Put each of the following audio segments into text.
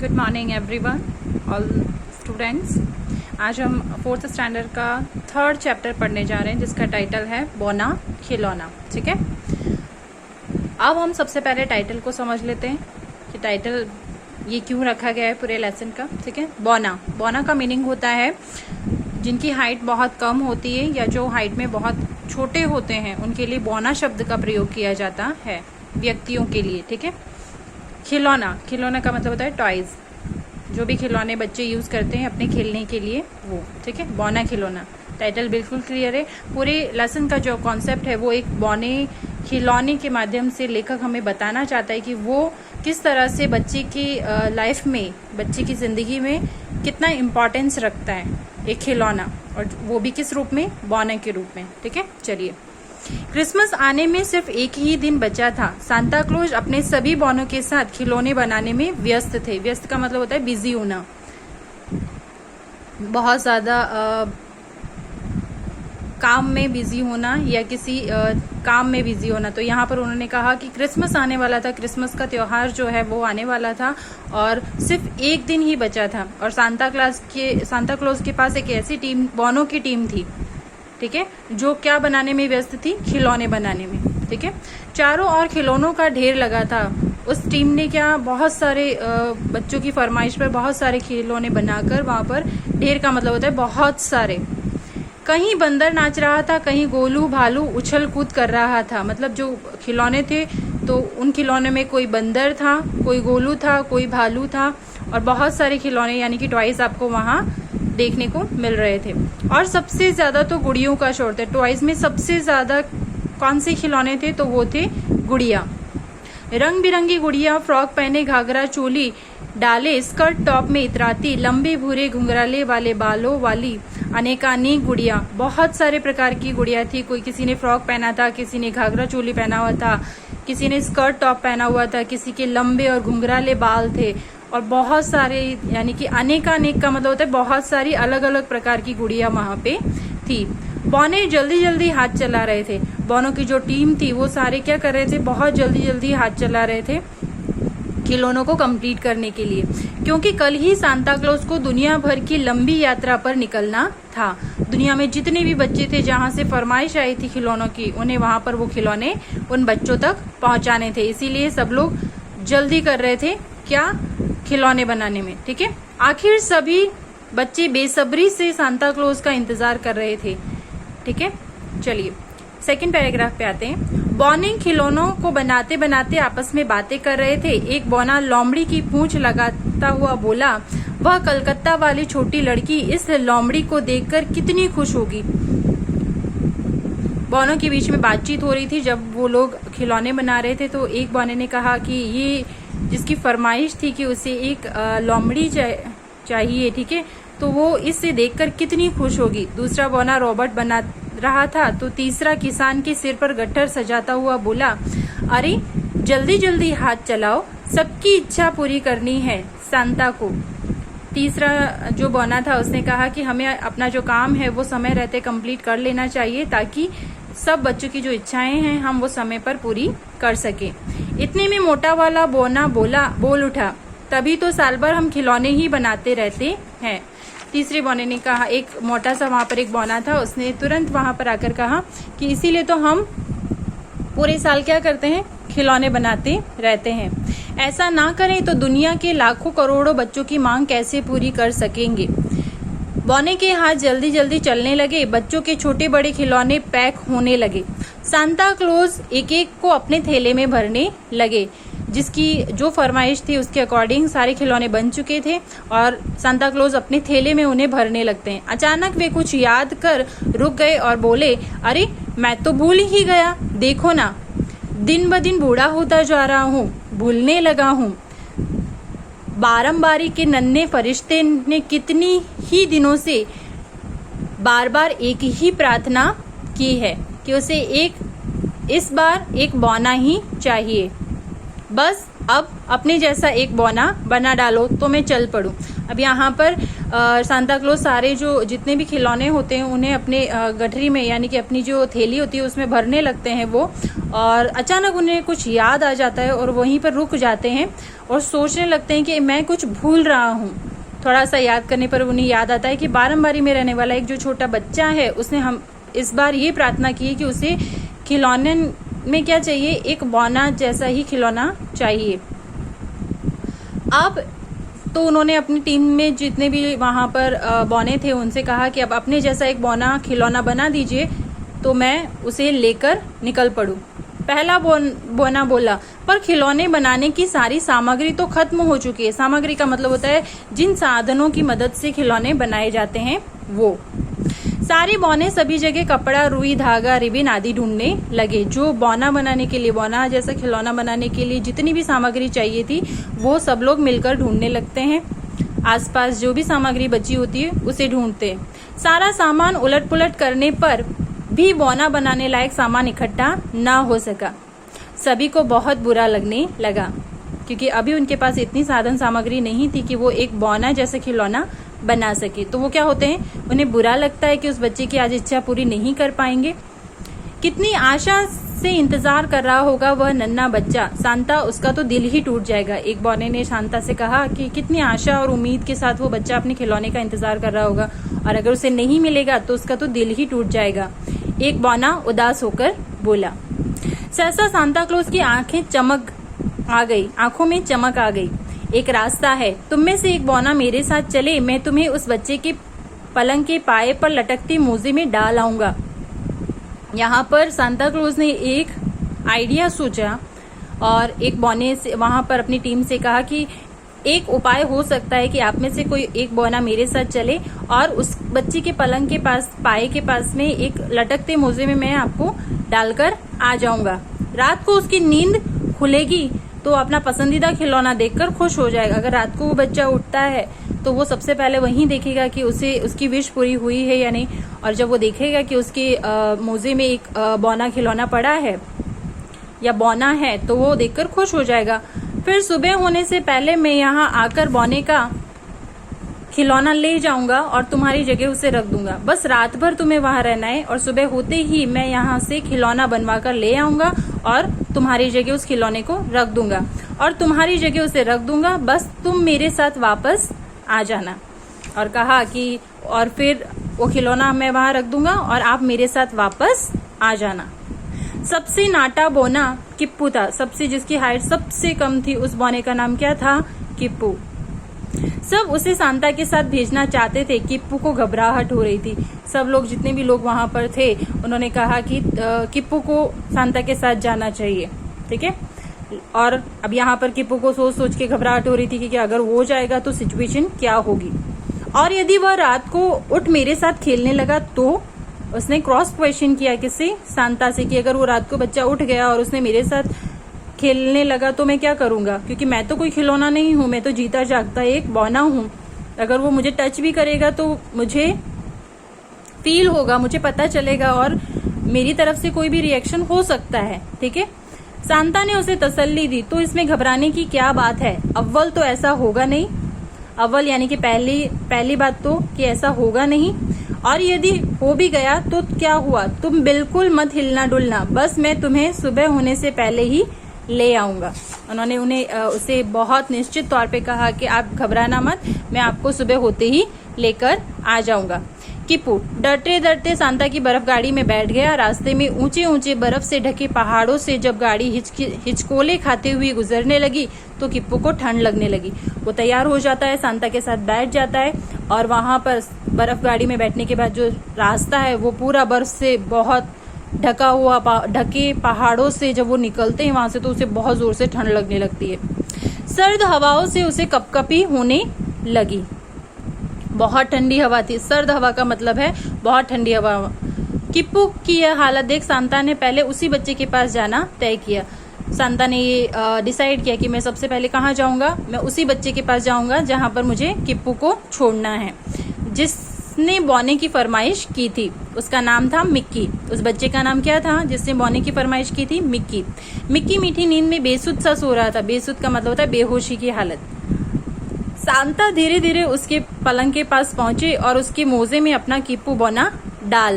Good morning everyone, all students. आज हम fourth standard का थर्ड चैप्टर पढ़ने जा रहे हैं जिसका टाइटल है बोना खिलौना। ठीक है, अब हम सबसे पहले टाइटल को समझ लेते हैं कि टाइटल ये क्यों रखा गया है पूरे लेसन का। ठीक है, बोना, बोना का मीनिंग होता है जिनकी हाइट बहुत कम होती है या जो हाइट में बहुत छोटे होते हैं उनके लिए बोना शब्द का प्रयोग किया जाता है, व्यक्तियों के लिए। ठीक है, खिलौना, खिलौना का मतलब होता है टॉयज, जो भी खिलौने बच्चे यूज करते हैं अपने खेलने के लिए वो। ठीक है, बोना खिलौना। टाइटल बिल्कुल क्लियर है। पूरे लेसन का जो कॉन्सेप्ट है वो एक बोने खिलौने के माध्यम से लेखक हमें बताना चाहता है कि वो किस तरह से बच्चे की लाइफ में, बच्चे की जिंदगी में कितना इम्पोर्टेंस रखता है एक खिलौना, और वो भी किस रूप में, बोने के रूप में। ठीक है, चलिए। क्रिसमस आने में सिर्फ एक ही दिन बचा था। सांता क्लॉज अपने सभी बोनों के साथ खिलौने बनाने में व्यस्त थे। व्यस्त का मतलब होता है बिजी होना, बहुत ज्यादा काम में बिजी होना या किसी काम में बिजी होना। तो यहाँ पर उन्होंने कहा कि क्रिसमस आने वाला था, क्रिसमस का त्योहार जो है वो आने वाला था और सिर्फ एक दिन ही बचा था, और सांता क्लॉज के पास एक ऐसी टीम, बोनों की टीम थी, ठीक है, जो क्या बनाने में व्यस्त थी, खिलौने बनाने में। ठीक है, चारों ओर खिलौनों का ढेर लगा था। उस टीम ने क्या, बहुत सारे बच्चों की फरमाइश पर बहुत सारे खिलौने बनाकर, वहां पर ढेर का मतलब होता है बहुत सारे, कहीं बंदर नाच रहा था, कहीं गोलू भालू उछल कूद कर रहा था। मतलब जो खिलौने थे तो उन खिलौने में कोई बंदर था, कोई गोलू था, कोई भालू था, और बहुत सारे खिलौने यानी कि टॉयज आपको वहां देखने को मिल रहे थे। और सबसे ज्यादा तो गुड़ियों का शोर था। टॉयज में सबसे ज्यादा कौन से खिलौने थे, तो वो थे गुड़िया। रंग बिरंगी गुड़िया, फ्रॉक पहने, घाघरा चोली डाले, स्कर्ट टॉप में इतराती, लंबे भूरे घुंघराले वाले बालों वाली अनेकानेक गुड़िया। बहुत सारे प्रकार की गुड़िया थी। कोई, किसी ने फ्रॉक पहना था, किसी ने घाघरा चोली पहना हुआ था, किसी ने स्कर्ट टॉप पहना हुआ था, किसी के लंबे और घुंघराले बाल थे, और बहुत सारे, यानी कि अनेकानेक का मतलब होता है बहुत सारी अलग अलग प्रकार की गुड़िया वहां पे थी। बोने जल्दी जल्दी हाथ चला रहे थे। बोनों की जो टीम थी वो सारे क्या कर रहे थे, बहुत जल्दी जल्दी हाथ चला रहे थे खिलौनों को कंप्लीट करने के लिए, क्योंकि कल ही सांता क्लॉज को दुनिया भर की लंबी यात्रा पर निकलना था। दुनिया में जितने भी बच्चे थे जहां से फरमाइश आई थी खिलौनों की, उन्हें वहां पर वो खिलौने उन बच्चों तक पहुंचाने थे। इसीलिए सब लोग जल्दी कर रहे थे क्या, खिलौने बनाने में। ठीक है, आखिर सभी बच्चे बेसब्री से सांता क्लॉज का इंतजार कर रहे थे। ठीक है, चलिए सेकंड पैराग्राफ पे आते हैं। बोने खिलौनों को बनाते बनाते आपस में बातें कर रहे थे। एक बोना लोमड़ी की पूंछ लगाता हुआ बोला, वह कलकत्ता वाली छोटी लड़की इस लोमड़ी को देखकर कितनी खुश होगी। बोनों के बीच में बातचीत हो रही थी जब वो लोग खिलौने बना रहे थे। तो एक बोने ने कहा कि ये जिसकी फरमाइश थी कि उसे एक लोमड़ी चाहिए, ठीक है, तो वो इससे देखकर कितनी खुश होगी। दूसरा बोना रॉबर्ट बना रहा था तो तीसरा किसान के सिर पर गट्ठर सजाता हुआ बोला, अरे जल्दी जल्दी हाथ चलाओ, सबकी इच्छा पूरी करनी है सांता को। तीसरा जो बोना था उसने कहा कि हमें अपना जो काम है वो समय रहते कंप्लीट कर लेना चाहिए, ताकि सब बच्चों की जो इच्छाएं हैं हम वो समय पर पूरी कर सके। इतने में मोटा वाला बोना बोल उठा, तभी तो साल भर हम खिलौने ही बनाते रहते हैं। तीसरे बोने ने कहा, एक मोटा सा वहां पर एक बोना था, उसने तुरंत वहां पर आकर कहा कि इसीलिए तो हम पूरे साल क्या करते हैं, खिलौने बनाते रहते हैं। ऐसा ना करें तो दुनिया के लाखों करोड़ों बच्चों की मांग कैसे पूरी कर सकेंगे। बोने के हाथ जल्दी जल्दी चलने लगे, बच्चों के छोटे बड़े खिलौने पैक होने लगे। सांता क्लॉज एक एक को अपने थैले में भरने लगे। जिसकी जो फरमाइश थी उसके अकॉर्डिंग सारे खिलौने बन चुके थे और सांता क्लॉज अपने थैले में उन्हें भरने लगते हैं। अचानक वे कुछ याद कर रुक गए और बोले, अरे मैं तो भूल ही गया, देखो ना, दिन ब दिन बूढ़ा होता जा रहा हूँ, भूलने लगा हूँ। बारंबारी के नन्हे फरिश्ते ने कितनी ही दिनों से बार बार एक ही प्रार्थना की है कि उसे इस बार एक बोना ही चाहिए। बस अब अपने जैसा एक बौना बना डालो तो मैं चल पड़ूं। अब यहाँ पर सांता क्लॉज सारे जो जितने भी खिलौने होते हैं उन्हें अपने गठरी में यानी कि अपनी जो थैली होती है उसमें भरने लगते हैं वो, और अचानक उन्हें कुछ याद आ जाता है और वहीं पर रुक जाते हैं और सोचने लगते हैं कि मैं कुछ भूल रहा हूँ। थोड़ा सा याद करने पर उन्हें याद आता है कि बारंबारी में रहने वाला एक जो छोटा बच्चा है उसने हम इस बार ये प्रार्थना की है कि उसे खिलौने में क्या चाहिए, एक बौना जैसा ही खिलौना चाहिए। अब तो उन्होंने अपनी टीम में जितने भी वहां पर बौने थे उनसे कहा कि अब अपने जैसा एक बौना खिलौना बना दीजिए तो मैं उसे लेकर निकल पड़ूं। पहला बौना बोला, पर खिलौने बनाने की सारी सामग्री तो खत्म हो चुकी है। सामग्री का मतलब होता है जिन साधनों की मदद से खिलौने बनाए जाते हैं वो। सारे बौने सभी जगह कपड़ा, रुई, धागा, रिबिन आदि ढूंढने लगे। जो बौना बनाने के लिए, बौना जैसा खिलौना बनाने के लिए जितनी भी सामग्री चाहिए थी वो सब लोग मिलकर ढूंढने लगते हैं। आसपास जो भी सामग्री बची होती है उसे ढूंढते। सारा सामान उलट पुलट करने पर भी बौना बनाने लायक सामान इकट्ठा ना हो सका। सभी को बहुत बुरा लगने लगा क्योंकि अभी उनके पास इतनी साधन सामग्री नहीं थी कि वो एक बौना जैसा खिलौना बना सके। तो वो क्या होते हैं, उन्हें बुरा लगता है कि उस बच्चे की आज इच्छा पूरी नहीं कर पाएंगे। कितनी आशा से इंतजार कर रहा होगा वह नन्हा बच्चा सांता, उसका तो दिल ही टूट जाएगा। एक बौने ने सांता से कहा कि कितनी आशा और उम्मीद के साथ वो बच्चा अपने खिलौने का इंतजार कर रहा होगा और अगर उसे नहीं मिलेगा तो उसका तो दिल ही टूट जाएगा। एक बौना उदास होकर बोला। सहसा सांता क्लॉज की आंखों में चमक आ गई। एक रास्ता है, तुम में से एक बौना मेरे साथ चले, मैं तुम्हें उस बच्चे के पलंग के पाए पर लटकती मोजे में डाल आऊंगा। यहाँ पर सांता क्लॉज ने एक आइडिया सोचा और एक बौने से वहां पर अपनी टीम से कहा कि एक उपाय हो सकता है कि आप में से कोई एक बौना मेरे साथ चले और उस बच्चे के पलंग के पास, पाए के पास में एक लटकते मोजे में मैं आपको डालकर आ जाऊंगा। रात को उसकी नींद खुलेगी तो अपना पसंदीदा खिलौना देखकर खुश हो जाएगा। अगर रात को वो बच्चा उठता है तो वो सबसे पहले वही देखेगा कि उसे उसकी विश पूरी हुई है या नहीं, और जब वो देखेगा कि उसके मोजे में एक बौना खिलौना पड़ा है या बौना है तो वो देखकर खुश हो जाएगा। फिर सुबह होने से पहले मैं यहाँ आकर बौने का खिलौना ले जाऊंगा और तुम्हारी जगह उसे रख दूंगा। बस रात भर तुम्हें वहां रहना है और सुबह होते ही मैं यहाँ से खिलौना बनवा कर ले आऊंगा और तुम्हारी जगह उस खिलौने को रख दूंगा और तुम्हारी जगह उसे रख दूंगा। बस तुम मेरे साथ वापस आ जाना। और कहा कि और फिर वो खिलौना मैं वहां रख दूंगा और आप मेरे साथ वापस आ जाना। सबसे नाटा बौना किप्पू था। सबसे जिसकी हाइट सबसे कम थी उस बौने का नाम क्या था, किप्पू। सब उसे सांता के साथ भेजना चाहते थे। किप्पू को घबराहट हो रही थी। सब लोग जितने भी लोग वहां पर थे उन्होंने कहा कि किप्पू को सांता के साथ जाना चाहिए, ठीक है। और अब यहाँ पर किप्पू को सोच सोच के घबराहट हो रही थी कि अगर वो जाएगा तो सिचुएशन क्या होगी, और यदि वह रात को उठ मेरे साथ खेलने लगा तो। उसने क्रॉस क्वेश्चन किया किससे, सांता से, कि अगर वो रात को बच्चा उठ गया और उसने मेरे साथ खेलने लगा तो मैं क्या करूंगा, क्योंकि मैं तो कोई खिलौना नहीं हूं, मैं तो जीता जागता एक बौना हूं। अगर वो मुझे टच भी करेगा तो मुझे फील होगा, मुझे पता चलेगा और मेरी तरफ से कोई भी रिएक्शन हो सकता है, ठीक है। सांता ने उसे तसल्ली दी, तो इसमें घबराने की क्या बात है, अव्वल तो ऐसा होगा नहीं। अव्वल यानी कि पहली बात तो कि ऐसा होगा नहीं, और यदि हो भी गया तो क्या हुआ, तुम बिल्कुल मत हिलना डुलना, बस मैं तुम्हें सुबह होने से पहले ही ले आऊंगा। उन्होंने उसे बहुत निश्चित तौर पे कहा कि आप घबराना मत, मैं आपको सुबह होते ही लेकर आ जाऊंगा। किप्पू डरते डरते सांता की बर्फ गाड़ी में बैठ गया। रास्ते में ऊंचे ऊंचे बर्फ से ढके पहाड़ों से जब गाड़ी हिचकोले खाते हुए गुजरने लगी तो किप्पू को ठंड लगने लगी। वो तैयार हो जाता है, सांता के साथ बैठ जाता है, और वहां पर बर्फ गाड़ी में बैठने के बाद जो रास्ता है वो पूरा बर्फ से बहुत ढके पहाड़ों से जब वो निकलते हैं वहां से तो उसे बहुत जोर से ठंड लगने लगती है। सर्द हवाओं से उसे कपकपी होने लगी। बहुत ठंडी हवा थी। सर्द हवा का मतलब है बहुत ठंडी हवा। किप्पू की यह हालत देख सांता ने पहले उसी बच्चे के पास जाना तय किया। सांता ने ये डिसाइड किया कि मैं सबसे पहले कहाँ जाऊंगा, मैं उसी बच्चे के पास जाऊंगा जहां पर मुझे किप्पू को छोड़ना है। जिसने बोने की फरमाइश की थी, उसका नाम था मिक्की। उस बच्चे का नाम क्या था जिसने बोने की फरमाइश की थी? मिक्की। मिक्की मीठी नींद में बेसुध सा सो रहा था। बेसुध का मतलब होता है बेहोशी की हालत। सांता धीरे धीरे उसके पलंग के पास पहुंचे और उसके मोजे में अपना कीपू बोना डाल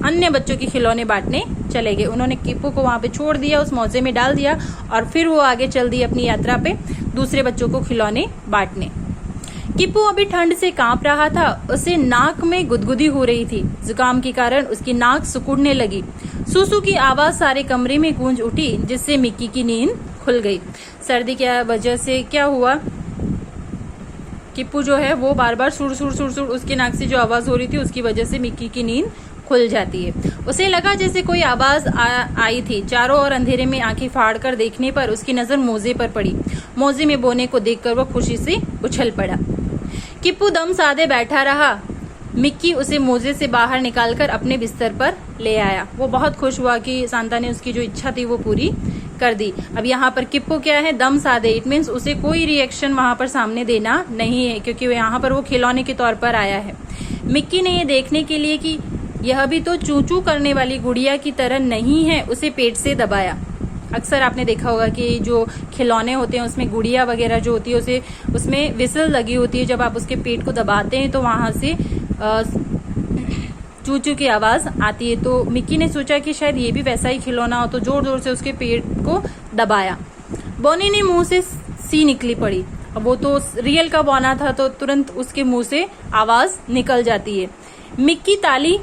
अन्य बच्चों के खिलौने बांटने चले गए। उन्होंने कीपू को वहां पे छोड़ दिया, उस मोजे में डाल दिया और फिर वो आगे चल दी अपनी यात्रा पे दूसरे बच्चों को खिलौने बांटने। कीपू अभी ठंड से कांप रहा था। उसे नाक में गुदगुदी हो रही थी। जुकाम के कारण उसकी नाक सिकुड़ने लगी। सूसू की आवाज सारे कमरे में गूंज उठी, जिससे मिक्की की नींद खुल गई। सर्दी की वजह से क्या हुआ, कीपू जो है वो बार बार सुर सुर सुर सुर उसके नाक से जो आवाज हो रही थी उसकी वजह से मिक्की की नींद खुल जाती है। उसे लगा जैसे कोई आवाज आई थी। चारों ओर अंधेरे में आंखें फाड़ कर देखने पर उसकी नजर मोजे पर पड़ी। मोजे में बोने को देखकर वह खुशी से उछल पड़ा। कीपू दम साधे बैठा रहा। मिक्की उसे मोजे से बाहर निकालकर अपने बिस्तर पर ले आया। वो बहुत खुश हुआ कि सांता ने उसकी जो इच्छा थी वो पूरी कर दी। अब यहाँ पर कीपू क्या है, दम साधे, इट मीन्स उसे कोई रिएक्शन वहां पर सामने देना नहीं है, क्योंकि यहाँ पर वो खिलौने के तौर पर आया है। मिक्की ने ये देखने के लिए कि यह भी तो चू चू करने वाली गुड़िया की तरह नहीं है, उसे पेट से दबाया। अक्सर आपने देखा होगा कि जो खिलौने होते हैं उसमें गुड़िया वगैरह जो होती है उसमें विसल लगी होती है। जब आप उसके पेट को दबाते हैं तो वहां से चू चू की आवाज आती है। तो मिक्की ने सोचा कि शायद ये भी वैसा ही खिलौना हो, तो जोर जोर से उसके पेट को दबाया। बोनी ने मुंह से सी निकली पड़ी। अब वो तो रियल का बोना था तो तुरंत उसके मुंह से आवाज निकल जाती है। मिक्की ताली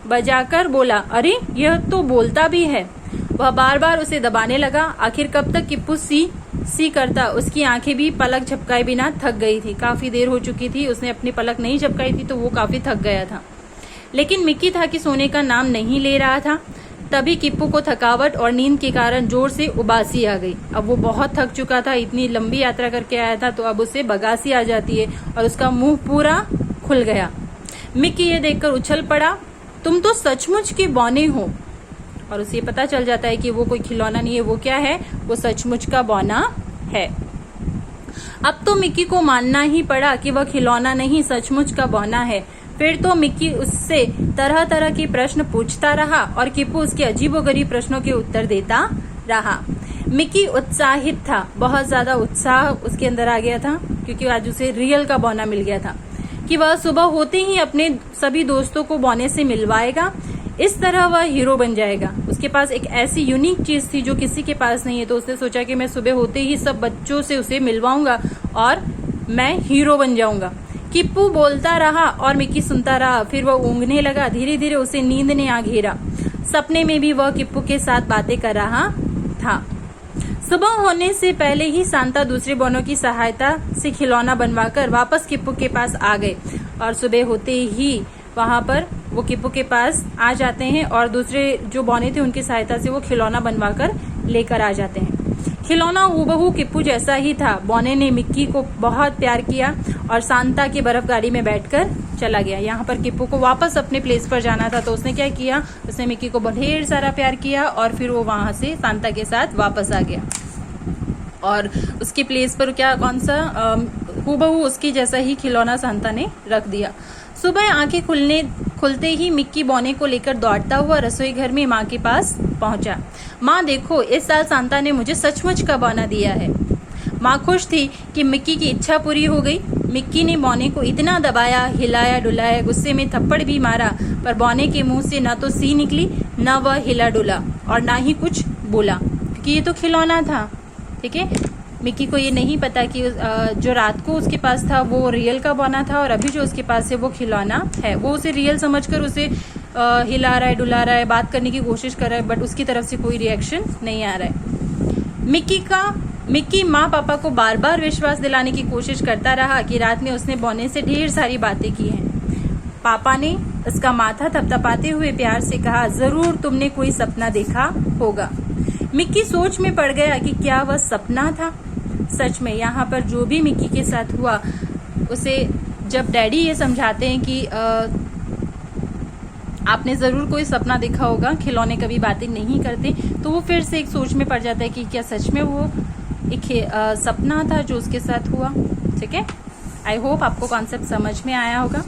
बजाकर बोला, अरे यह तो बोलता भी है। वह बार बार उसे दबाने लगा। आखिर कब तक कीपू सी करता। उसकी आंखें भी पलक झपकाए बिना थक गई थी। काफी देर हो चुकी थी, उसने अपनी पलक नहीं झपकाई थी तो वो काफी थक गया था। लेकिन मिक्की था कि सोने का नाम नहीं ले रहा था। तभी कीपू को थकावट और नींद के कारण जोर से उबासी आ गई। अब वो बहुत थक चुका था, इतनी लंबी यात्रा करके आया था, तो अब उसे बगासी आ जाती है और उसका मुंह पूरा खुल गया। मिक्की ये देखकर उछल पड़ा, तुम तो सचमुच के बौने हो। और उसे पता चल जाता है कि वो कोई खिलौना नहीं है, वो क्या है, वो सचमुच का बौना है। अब तो मिक्की को मानना ही पड़ा कि वह खिलौना नहीं सचमुच का बौना है। फिर तो मिक्की उससे तरह तरह के प्रश्न पूछता रहा और कीपू उसके अजीबोगरीब प्रश्नों के उत्तर देता रहा। मिक्की उत्साहित था, बहुत ज्यादा उत्साह उसके अंदर आ गया था, क्योंकि आज उसे रियल का बौना मिल गया था कि वह सुबह होते ही अपने सभी दोस्तों को बौने से मिलवाएगा। इस तरह वह हीरो बन जाएगा। उसके पास एक ऐसी यूनिक चीज थी जो किसी के पास नहीं है, तो उसने सोचा कि मैं सुबह होते ही सब बच्चों से उसे मिलवाऊंगा और मैं हीरो बन जाऊंगा। कीपू बोलता रहा और मिक्की सुनता रहा। फिर वह ऊँघने लगा। धीरे धीरे उसे नींद ने आ घेरा। सपने में भी वह कीपू के साथ बातें कर रहा था। सुबह होने से पहले ही सांता दूसरे बौनों की सहायता से खिलौना बनवाकर वापस कीपू के पास आ गए और सुबह होते ही वहां पर वो कीपू के पास आ जाते हैं और दूसरे जो बौने थे उनकी सहायता से वो खिलौना बनवाकर लेकर आ जाते हैं। खिलौना हूबहू कीपू जैसा ही था। बौने ने मिक्की को बहुत प्यार किया और सांता की बर्फ गाड़ी में बैठकर चला गया। यहाँ पर कीपू को वापस अपने प्लेस पर जाना था, तो उसने क्या किया, उसने मिक्की को ढेर सारा प्यार किया और फिर वो वहां से सांता के साथ वापस आ गया और उसकी प्लेस पर क्या कौन सा हूबहू उसकी जैसा ही खिलौना सांता ने रख दिया। सुबह आंखें खुलते ही मिक्की बौने को लेकर दौड़ता हुआ रसोई घर में माँ के पास पहुंचा। माँ देखो, इस साल सांता ने मुझे सचमुच का बौना दिया है। माँ खुश थी कि मिक्की की इच्छा पूरी हो गई। मिक्की ने बौने को इतना दबाया, हिलाया डुलाया, गुस्से में थप्पड़ भी मारा, पर बौने के मुंह से न तो सी निकली, न वह हिला डुला और न ही कुछ बोला, क्योंकि ये तो खिलौना था। ठीक है, मिक्की को ये नहीं पता कि जो रात को उसके पास था वो रियल का बौना था और अभी जो उसके पास है वो खिलौना है। वो उसे रियल समझकर उसे हिला रहा है, डुला रहा है, बात करने की कोशिश कर रहा है, बट उसकी तरफ से कोई रिएक्शन नहीं आ रहा है। मिक्की माँ पापा को बार बार विश्वास दिलाने की कोशिश करता रहा कि रात में उसने बौने से ढेर सारी बातें की हैं। पापा ने उसका माथा थपथपाते हुए प्यार से कहा, जरूर तुमने कोई सपना देखा होगा। मिक्की सोच में पड़ गया कि क्या वह सपना था। सच में यहाँ पर जो भी मिक्की के साथ हुआ, उसे जब डैडी ये समझाते हैं कि आपने जरूर कोई सपना देखा होगा, खिलौने कभी बातें नहीं करते, तो वो फिर से एक सोच में पड़ जाता है कि क्या सच में वो एक सपना था जो उसके साथ हुआ। ठीक है, आई होप आपको कॉन्सेप्ट समझ में आया होगा।